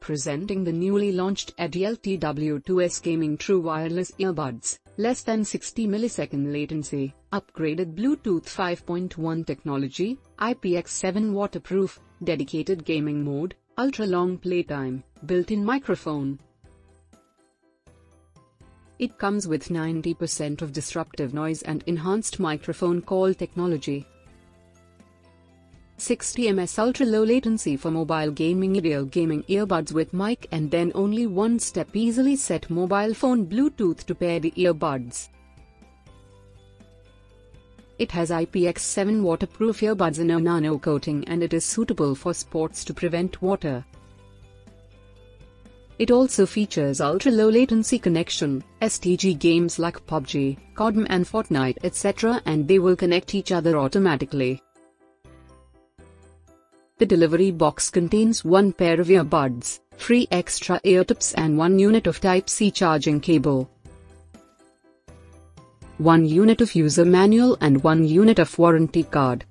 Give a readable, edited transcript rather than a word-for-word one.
Presenting the newly launched EDYELL TW2S Gaming True Wireless Earbuds, less than 60 millisecond latency, upgraded Bluetooth 5.1 technology, IPX7 waterproof, dedicated gaming mode, ultra-long playtime, built-in microphone. It comes with 90% of disruptive noise and enhanced microphone call technology. 60 ms ultra-low latency for mobile gaming. EDYELL gaming earbuds with mic and then only one step easily set mobile phone Bluetooth to pair the earbuds. It has IPX7 waterproof earbuds in a nano coating and it is suitable for sports to prevent water. It also features ultra-low latency connection, STG games like PUBG, CODM and FORTNITE etc. and they will connect each other automatically. The delivery box contains one pair of earbuds, 3 extra ear tips and 1 unit of Type-C charging cable, 1 unit of user manual and 1 unit of warranty card.